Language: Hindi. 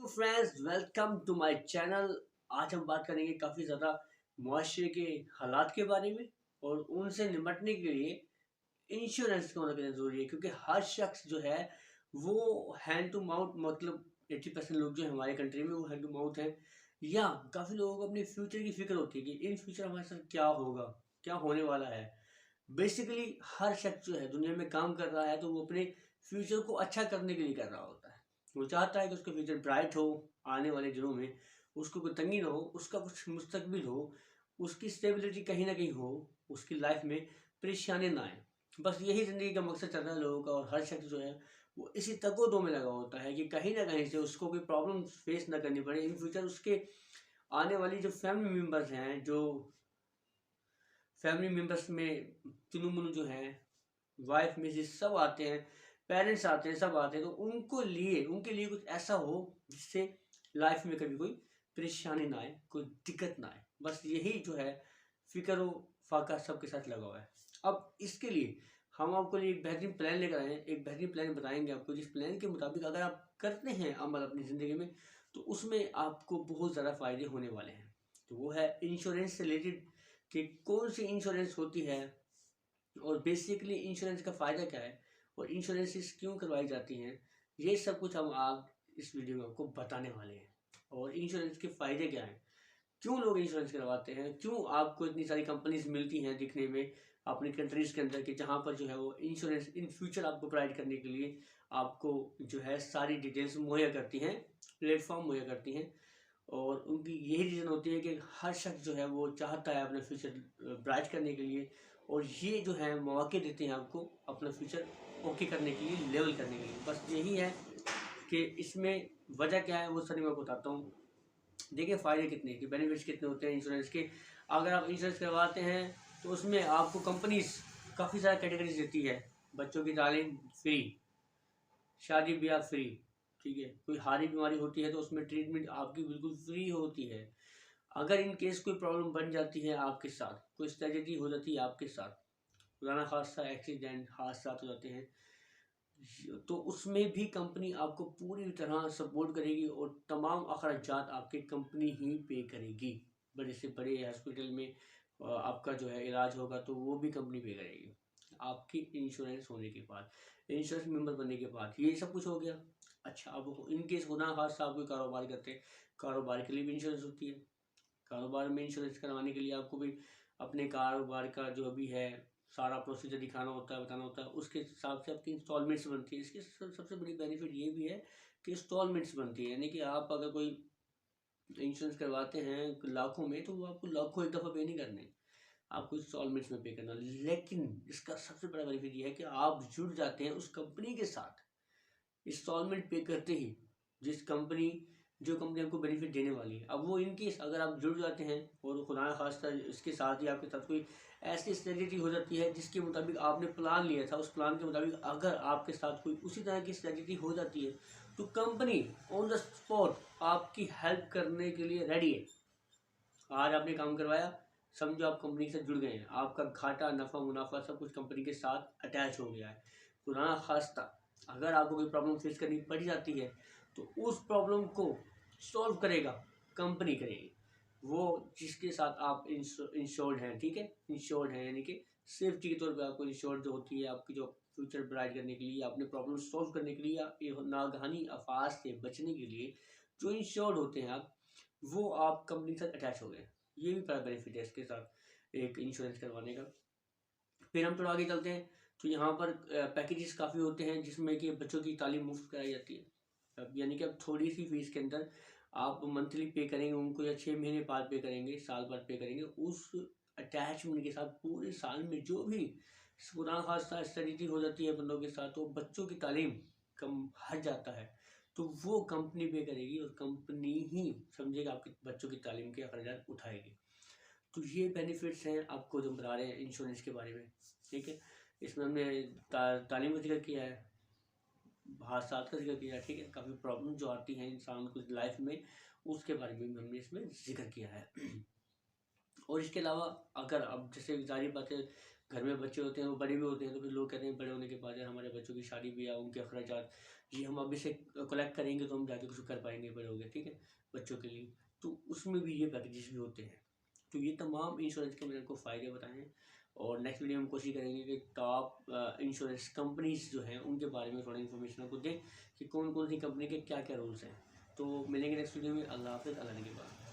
Friends, welcome to my channel. आज हम बात करेंगे काफ़ी ज़्यादा मुआशरे के हालात के बारे में और उनसे निपटने के लिए इंश्योरेंस का होना कितना ज़रूरी है, क्योंकि हर शख्स जो है वो हैंड टू माउथ, मतलब 80% लोग जो है हमारे कंट्री में वो हैंड टू माउथ हैं। या काफ़ी लोगों को अपने फ्यूचर की फिक्र होती है कि इन फ्यूचर हमारे साथ क्या होगा, क्या होने वाला है। बेसिकली हर शख्स जो है दुनिया में काम कर रहा है तो वो अपने फ्यूचर को अच्छा करने के लिए कर रहा होता है। वो चाहता है कि उसका फ्यूचर ब्राइट हो, आने वाले दिनों में उसको कोई तंगी ना हो, उसका कुछ मुस्तकबिल हो, उसकी स्टेबिलिटी कहीं ना कहीं हो, उसकी लाइफ में परेशानी ना आए। बस यही ज़िंदगी का मकसद चल रहा है लोगों का, और हर शख्स जो है वो इसी तको में लगा होता है कि कहीं ना कहीं से उसको कोई प्रॉब्लम फेस ना करनी पड़े इन फ्यूचर। उसके आने वाली जो फैमिली मेम्बर्स हैं, जो फैमिली मेम्बर्स में चुनु मुनु जो हैं, वाइफ में सब आते हैं, पेरेंट्स आते हैं, सब आते हैं, तो उनके लिए कुछ ऐसा हो जिससे लाइफ में कभी कोई परेशानी ना आए, कोई दिक्कत ना आए। बस यही जो है फिक्र व फाका सबके साथ लगा हुआ है। अब इसके लिए हम आपको लिए एक बेहतरीन प्लान लेकर आए हैं, एक बेहतरीन प्लान बताएंगे आपको, जिस प्लान के मुताबिक अगर आप करते हैं अमल अपनी ज़िंदगी में तो उसमें आपको बहुत ज़्यादा फ़ायदे होने वाले हैं। तो वो है इंश्योरेंस से रिलेटेड, कि कौन सी इंश्योरेंस होती है और बेसिकली इंश्योरेंस का फ़ायदा क्या है और इंश्योरेंसेस क्यों करवाई जाती हैं। ये सब कुछ हम आप इस वीडियो में आपको बताने वाले हैं। और इंश्योरेंस के फ़ायदे क्या हैं, क्यों लोग इंश्योरेंस करवाते हैं, क्यों आपको इतनी सारी कंपनीज मिलती हैं दिखने में अपनी कंट्रीज़ के अंदर, कि जहाँ पर जो है वो इंश्योरेंस इन फ्यूचर आपको प्रोवाइड करने के लिए आपको जो है सारी डिटेल्स मुहैया करती हैं, प्लेटफॉर्म मुहैया करती हैं। और उनकी यही रीज़न होती है कि हर शख्स जो है वो चाहता है अपना फ्यूचर ब्राइट करने के लिए, और ये जो है मौके देते हैं आपको अपना फ्यूचर ओके करने के लिए, लेवल करने के लिए। बस यही है कि इसमें वजह क्या है वो सारी मैं बताता हूँ। देखिए फ़ायदे कितने हैं, कि बेनिफिट्स कितने होते हैं इंश्योरेंस के। अगर आप इंश्योरेंस करवाते हैं तो उसमें आपको कंपनीज काफ़ी सारी कैटेगरीज देती है। बच्चों की तालीम फ्री, शादी ब्याह फ्री, ठीक है। कोई हारी बीमारी होती है तो उसमें ट्रीटमेंट आपकी बिल्कुल फ्री होती है। अगर इन केस कोई प्रॉब्लम बन जाती है आपके साथ, कोई ट्रेजेडी हो जाती है आपके साथ, खुदा खासा एक्सीडेंट हादसा हो जाते हैं, तो उसमें भी कंपनी आपको पूरी तरह सपोर्ट करेगी और तमाम अखराजात आपकी कंपनी ही पे करेगी। बड़े से बड़े हॉस्पिटल में आपका जो है इलाज होगा तो वो भी कंपनी पे करेगी आपकी इंश्योरेंस होने के बाद, इंश्योरेंस मेंबर बनने के बाद। ये सब कुछ हो गया। अच्छा, अब इन केस खुदा खासा आप कोई कारोबार करते हैं, कारोबार के लिए भी इंश्योरेंस होती है। कारोबार में इंश्योरेंस करवाने के लिए आपको भी अपने कारोबार का जो भी है सारा प्रोसीजर दिखाना होता है, बताना होता है। उसके हिसाब से आपकी इंस्टॉलमेंट्स बनती है। इसकी सबसे बड़ी बेनिफिट ये भी है कि इंस्टॉलमेंट्स बनती है, यानी कि आप अगर कोई इंश्योरेंस करवाते हैं लाखों में तो वो आपको लाखों एक दफ़ा पे नहीं करने, आपको इंस्टॉलमेंट्स में पे करना। लेकिन इसका सबसे बड़ा बेनिफिट ये है कि आप जुड़ जाते हैं उस कंपनी के साथ इंस्टॉलमेंट पे करते ही, जिस कंपनी जो कंपनी आपको बेनिफिट देने वाली है। अब वो इनकेस अगर आप जुड़ जाते हैं और खुदा खास्ता इसके साथ ही आपके साथ कोई ऐसी स्ट्रेटेजी हो जाती है जिसके मुताबिक आपने प्लान लिया था, उस प्लान के मुताबिक अगर आपके साथ कोई उसी तरह की स्ट्रेटेजी हो जाती है तो कंपनी ऑन द स्पॉट आपकी हेल्प करने के लिए रेडी है। आज आपने काम करवाया, समझो आप कंपनी से जुड़ गए हैं, आपका घाटा नफ़ा मुनाफा सब कुछ कंपनी के साथ अटैच हो गया है। खुदा खास्ता अगर आपको कोई प्रॉब्लम फेस करनी पड़ जाती है तो उस प्रॉब्लम को सॉल्व करेगा कंपनी करेगी, वो जिसके साथ आप इंश्योर्ड हैं, ठीक है। इंश्योर्ड है यानी कि सेफ्टी के तौर पे आपको इंश्योर्ड जो होती है आपकी जो फ्यूचर ब्राइट करने के लिए, अपने प्रॉब्लम सॉल्व करने के लिए, या ये नागहानी आफात से बचने के लिए जो इंश्योर्ड होते हैं आप, वो आप कंपनी के साथ अटैच हो गए। ये भी बड़ा बेनिफिट है इसके साथ एक इंश्योरेंस करवाने का। फिर हम थोड़ा आगे चलते हैं तो यहाँ पर पैकेजेस काफ़ी होते हैं जिसमें कि बच्चों की तालीम मुफ्त कराई जाती है। अब यानी कि अब थोड़ी सी फीस के अंदर आप मंथली पे करेंगे उनको, या 6 महीने बाद पे करेंगे, साल बाद पे करेंगे, उस अटैचमेंट के साथ पूरे साल में जो भी खुदा खास्ता स्टडी हो जाती है बंदों के साथ, तो बच्चों की तालीम कम हट जाता है तो वो कंपनी पे करेगी और कंपनी ही समझेगा आपके बच्चों की तालीम के अखराज उठाएगी। तो ये बेनिफिट्स हैं आपको जो बता रहे हैं इंश्योरेंस के बारे में, ठीक है। इसमें हमने तालीम का जिक्र किया है, हादसा का जिक्र किया है, ठीक है। काफ़ी प्रॉब्लम जो आती हैं इंसान को लाइफ में, उसके बारे में भी हमने इसमें जिक्र किया है। और इसके अलावा अगर अब जैसे जारी बात है, घर में बच्चे होते हैं वो बड़े भी होते हैं, तो फिर लोग कहते हैं बड़े होने के बाद यार हमारे बच्चों की शादी ब्याह, उनके अखराजात ये हम अभी से कलेक्ट करेंगे तो हम जाके कुछ कर पाएंगे बड़े हो गए, ठीक है, बच्चों के लिए, तो उसमें भी ये पैकेजेस भी होते हैं। तो ये तमाम इंश्योरेंस के मैंने आपको फ़ायदे बताए हैं, और नेक्स्ट वीडियो में हम कोशिश करेंगे कि टॉप इंश्योरेंस कंपनीज जो हैं उनके बारे में थोड़ा इन्फॉर्मेशन आपको दें कि कौन कौन सी कंपनी के क्या क्या रूल्स हैं। तो मिलेंगे नेक्स्ट वीडियो में। अल्लाह हाफ़िज़, अल्लाह के बाद।